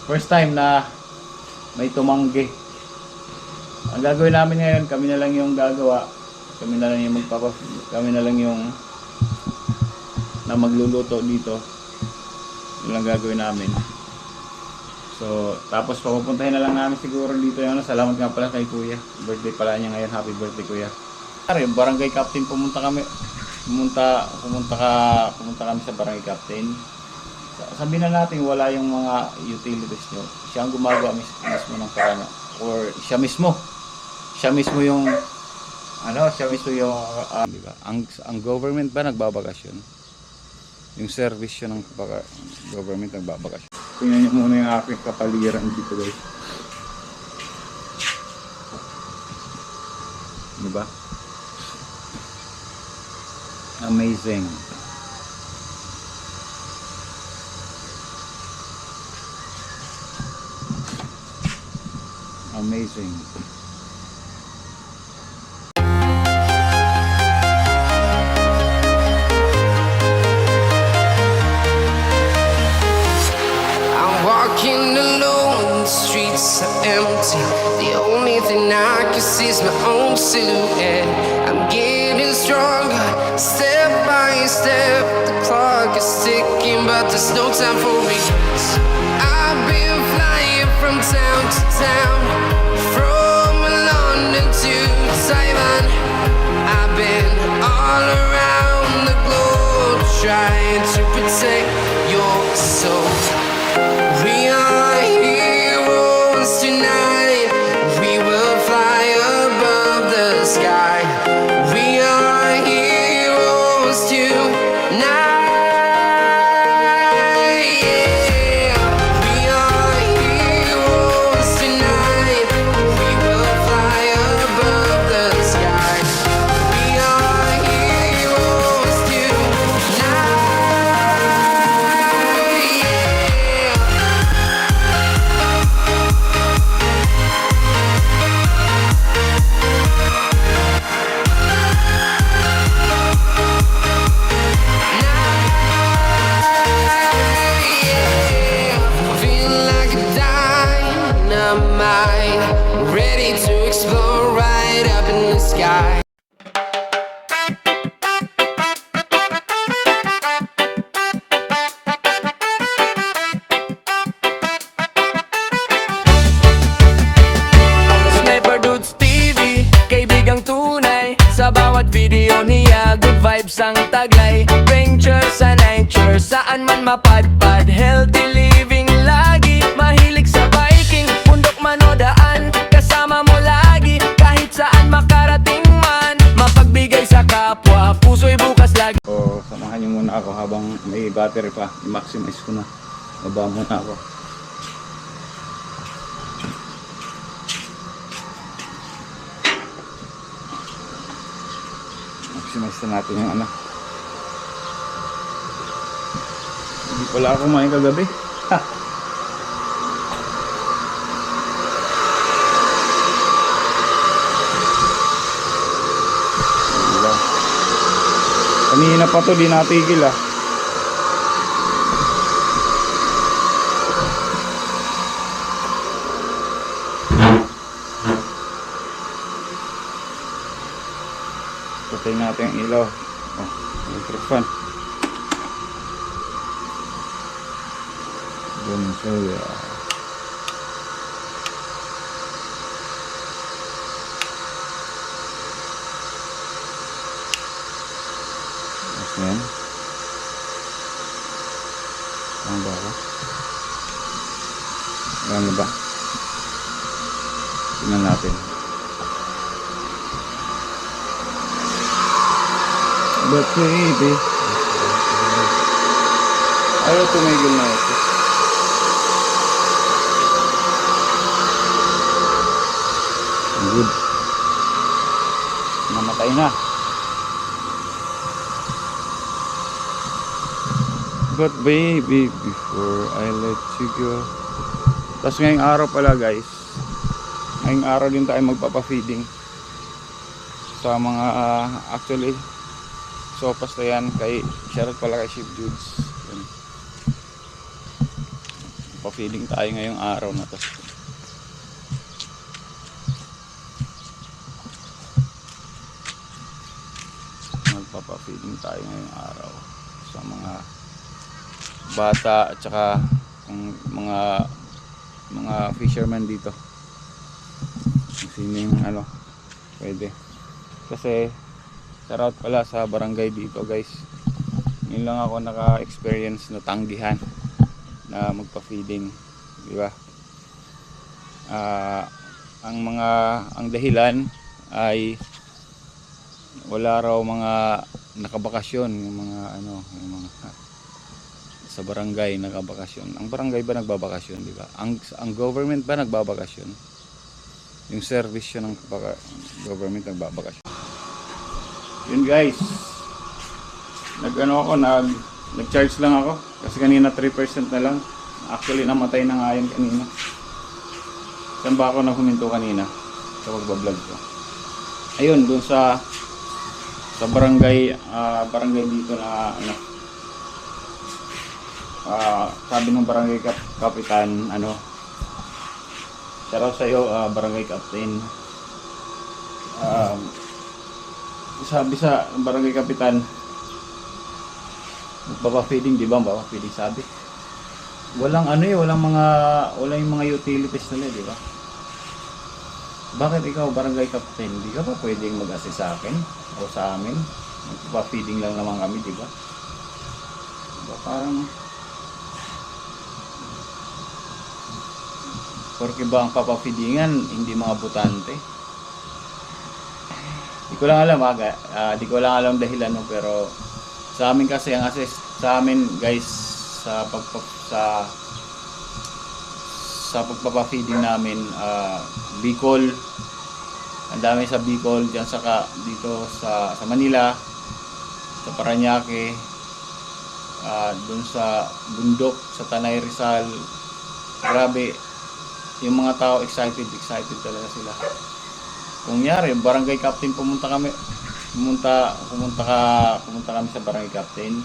First time na may tumanggi. Ang gagawin namin ngayon, kami na lang yung gagawa. Kami na lang yung kami na lang yung na magluluto dito. Yun lang gagawin namin. So, tapos papupuntahin na lang namin siguro dito yung salamat nga pala kay Kuya. Birthday pala niya ngayon. Happy birthday, Kuya. Barangay Captain, pumunta kami sa Barangay Captain. Sabihin na natin wala yung mga utilities nyo. Siya ang gumagawa mismo ng paraan. Or siya mismo yung diba? Ang government ba nagbabakasyon? Yung service yun ng government nagbabakasyon. Tingnan nyo muna yung aking kapaligiran dito, guys. Diba? Amazing. Amazing. Walking alone, the streets are empty. The only thing I can see is my own silhouette. I'm getting stronger, step by step. The clock is ticking, but there's no time for me. I've been flying from town to town, from London to Taiwan. I've been all around the globe, trying to protect your soul. We are heroes tonight. We will fly above the sky. We are heroes tonight. Yeah. We are heroes tonight. We will fly above the sky. We are heroes tonight. Ready to explore right up in the sky. Sniper Dudes TV, kaibigang tunay. Sa bawat video niya, good vibes ang taglay. Venture sa nature, saan man mapadpad. Healthy living lagi, mahilig sa biking. Bundok man o daan, kasama mo lagi. Kahit saan makarating man, mapagbigay sa kapwa, puso'y bukas lagi. O, samahan nyo muna ako habang may battery pa. I-maximize ko na. Baba muna ako. Maximize na natin yung ano. Hindi pala ako kumain kagabi. Ha! Kanina pa to, di natigil ah. Patay natin ang ilaw. Oh, microphone. Venezuela. Ayan. Ano ba ako? Ano ba? Tingnan natin. But baby, ayaw tumigil na ito. Good. Namatay na. But baby, before I let you go. Tapos ngayong araw pala guys, ngayong araw din tayo magpapa-feeding sa mga actually sopas na yan kay shoutout pala kay Chef Judes. magpapa-feeding tayo ngayong araw na to. Magpapa-feeding tayo ngayong araw sa mga bata at saka ang mga fisherman dito. Kung sino yung pwede. Kasi shoutout pala sa barangay dito guys. Ngayon lang ako naka-experience na tanggihan na magpa-feeding, di ba? Ang dahilan ay wala raw mga nakabakasyon, yung mga sa barangay nakabakasyon. Ang barangay ba nagbabakasyon, di ba? Ang government ba nagbabakasyon? Yung service yun ng government nagbabakasyon. Yun guys, nag-charge lang ako kasi kanina 3% na lang. Actually namatay na nga yun kanina. Saan ba ako huminto kanina sa pagbablog ko? Ayun, dun sa barangay dito na sabi ng barangay kapitan, shoutout sa iyo, barangay captain. Sabi sa barangay kapitan, magpapa-feeding, di ba? Magpapa-feeding sabi. Walang yung mga utilities nila, di ba? Bakit ikaw, barangay captain, di ka ba pwedeng mag-assist sa akin o sa amin? Magpapa-feeding lang naman kami, di ba? Diba, parang porque ba ang papafeedingan hindi mga butante? Di ko lang alam dahilan no, pero sa amin kasi ang assist sa amin guys sa pagpapa-feeding namin, Bicol, ang dami sa Bicol diyan dito sa Manila, sa Parañaque, dun sa bundok sa Tanay Rizal. Grabe, yung mga tao excited talaga sila. Kung nyari, barangay captain pumunta kami sa barangay captain.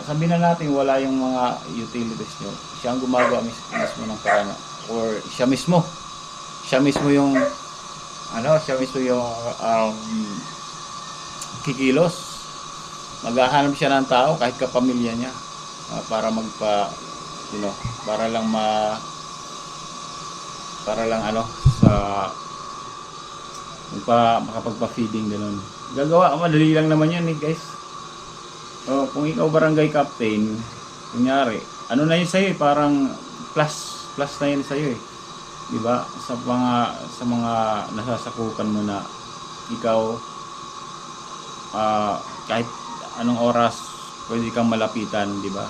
Sabihin na natin wala yung mga utilities nyo. Siya ang gumagawa mismo ng parana. Or siya mismo yung kikilos. Maghahanap siya ng tao kahit kapamilya niya para makapagpa-feeding ganun. Gagawa, madali lang naman yan guys. Kung ikaw barangay captain, kunyari, na yun sa'yo parang plus na yun sa'yo di ba? Sa mga nasasakupan mo na ikaw, kahit anong oras pwede kang malapitan, di ba?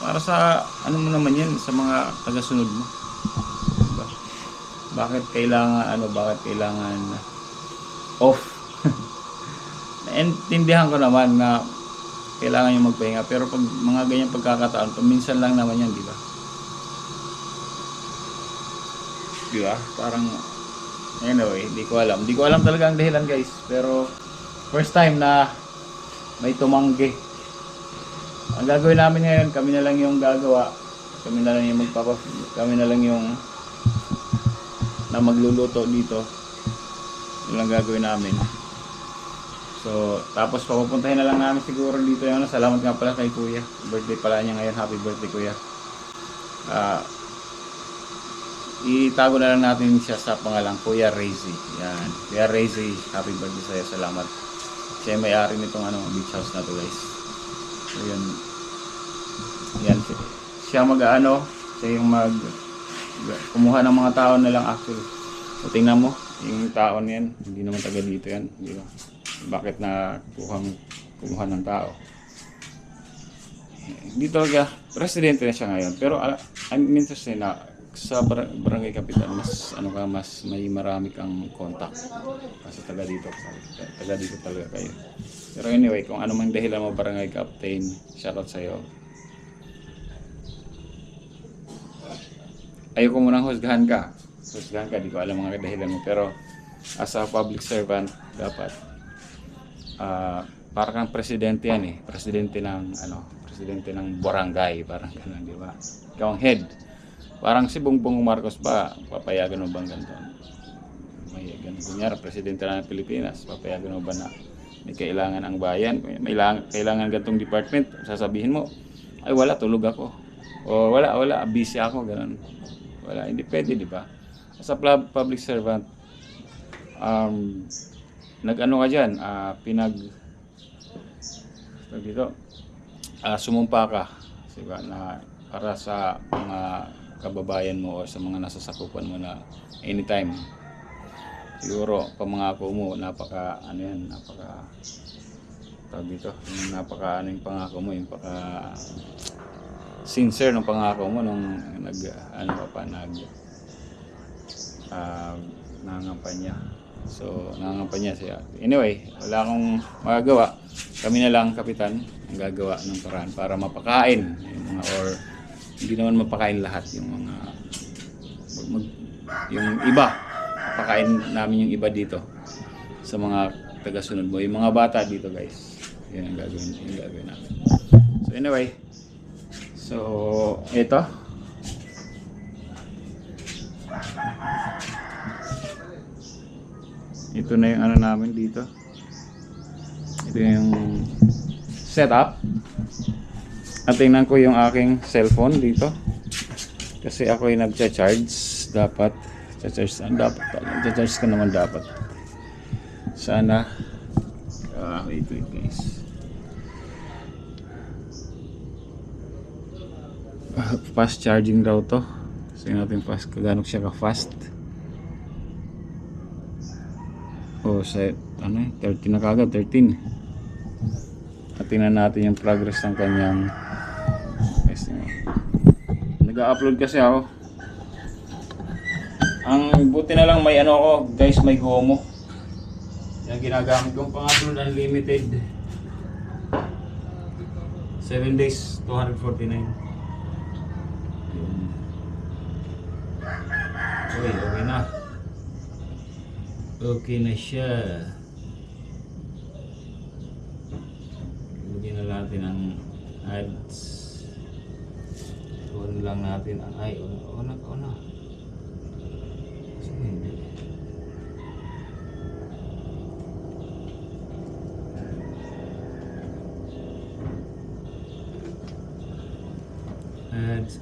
Para sa mo naman yan, sa mga tagasunod mo. Diba? Bakit kailangan off? Naintindihan ko naman na kailangan yung magpahinga, pero pag mga ganyang pagkakataon, minsan lang naman yan, di ba? Di ba? Parang anyway, hindi ko alam talaga ang dahilan guys, pero first time na may tumanggi. Ang gagawin namin ngayon, kami na lang yung gagawa, kami na lang yung na magluluto dito. Yun lang gagawin namin. So, tapos papupuntahin na lang namin siguro dito yung salamat nga pala kay Kuya. Birthday pala niya ngayon. Happy birthday Kuya. Itago na lang natin siya sa pangalang Kuya Rezi. Yan. Kuya Rezi, happy birthday sa'yo. Salamat. Siya yung may-ari nitong beach house na to guys. So, yun. Yan. Siya siya yung kumuha ng mga tao na lang actually. So, tingnan mo. Yung tao niyan, hindi naman taga dito yan. Di ba? Bakit na kumuha ng tao? Hindi talaga, presidente na siya ngayon. Pero I'm interested na sa barangay kapitan, mas may marami kang contact. Kasi taga dito talaga kayo. Pero anyway, kung ano mang dahilan mo barangay captain, shoutout sa'yo. Ayoko munang husgahan ka, di ko alam mga dahilan mo. Pero as a public servant, dapat para kang presidente yan presidente presidente ng barangay, parang gano'n, di ba? Ikaw ang head. Parang si Bongbong Marcos ba, papayagan mo bang ganito? May ganun, kunyari, presidente na ng Pilipinas, papayagan mo ba na may kailangan ang bayan, may kailangan gantong department, sasabihin mo, ay wala, tulog ako. O wala, busy ako, gano'n. Wala, hindi pwede, di ba? As a public servant, nag-ano ka dyan, sumumpa ka, diba, na para sa mga kababayan mo o sa mga nasasakupan mo na anytime. Siguro, pamangako mo, napaka yung pangako mo, yung sincere ng pangako mo nung nangangampanya. So, nangangampanya siya. Anyway, wala akong magagawa. Kami na lang, kapitan, ang gagawa ng paraan para mapakain yung mga, or hindi naman mapakain lahat yung mga yung iba. Mapakain namin yung iba dito sa mga tagasunod mo. Yung mga bata dito, guys. Yan ang gagawin namin. So, anyway. So, ito. Ito na yung ano namin dito. Ito yung setup. At tingnan ko yung aking cellphone dito. Kasi ako yung nagcha-charge. Dapat cha-charge ka naman dapat. Sana wait guys. Fast charging daw to. Kasi natin fast, kagano siya ka-fast. Sa 13 na kagad, 13. At tingnan natin yung progress ng kanyang nag-upload kasi ako. Ang buti na lang may ano ako, guys, may Gomo. Yan ginagamit kong pang-upload unlimited. 7 days, 249. Okay na. Okay na siya. Lagyan na natin ang ads. On lang natin ang on na. Sige, hindi. Ads.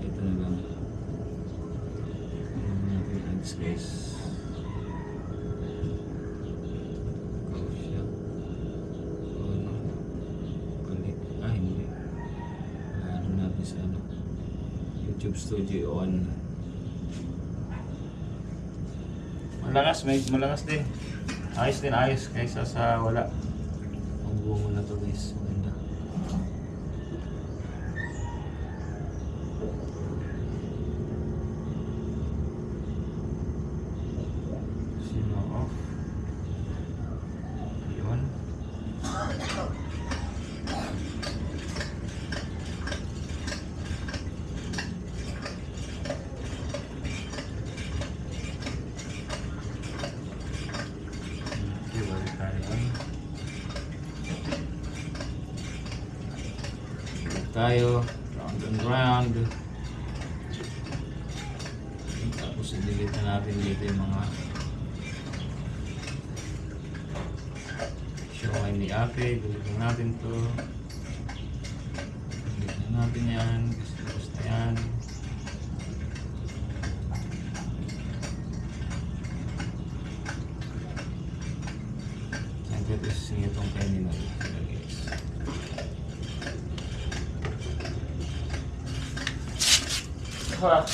Ito na lang. Ads, guys. Hindi. Ano natin sa YouTube Studio on. Malakas din. Ayos kaysa sa wala. Ang buo na to, guys. Maganda. Sino off? Yun. Tayo round and round. Tapos i-delete na natin dito yung mga showin ni ate. Delete na natin to. Delete na natin yan. Gusto na yan. Saan ko ito sisingin itong terminal. Ha.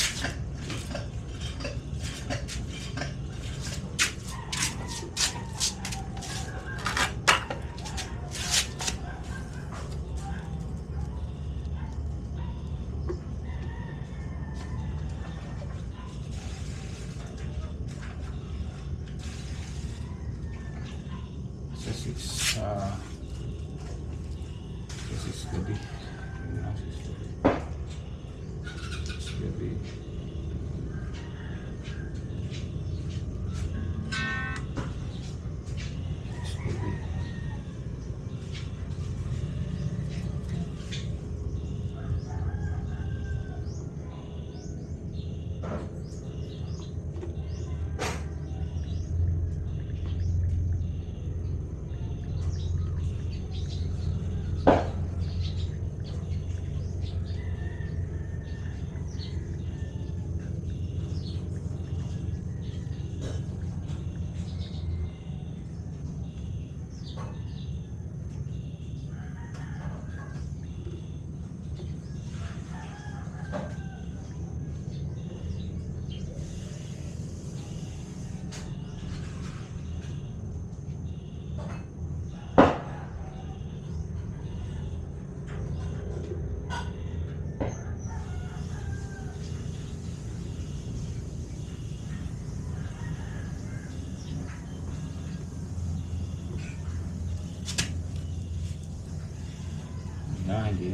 Gabi.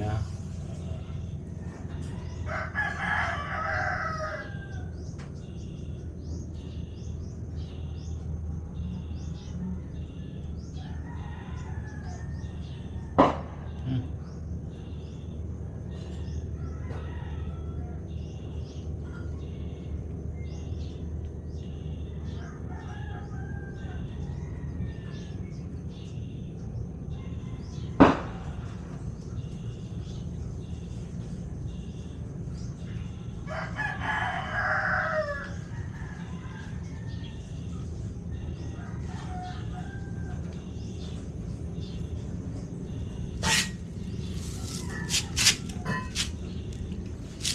na.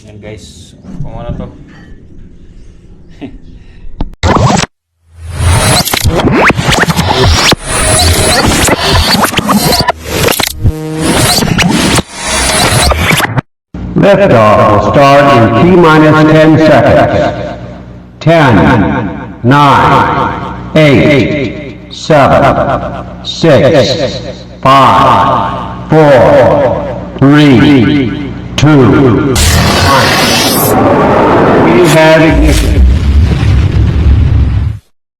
Yan guys, kung ano to. Liftoff will start in T-minus 10 seconds. 10, 9, 8, 7, 6, 5, 4, 3, 2, 1. We have ignition.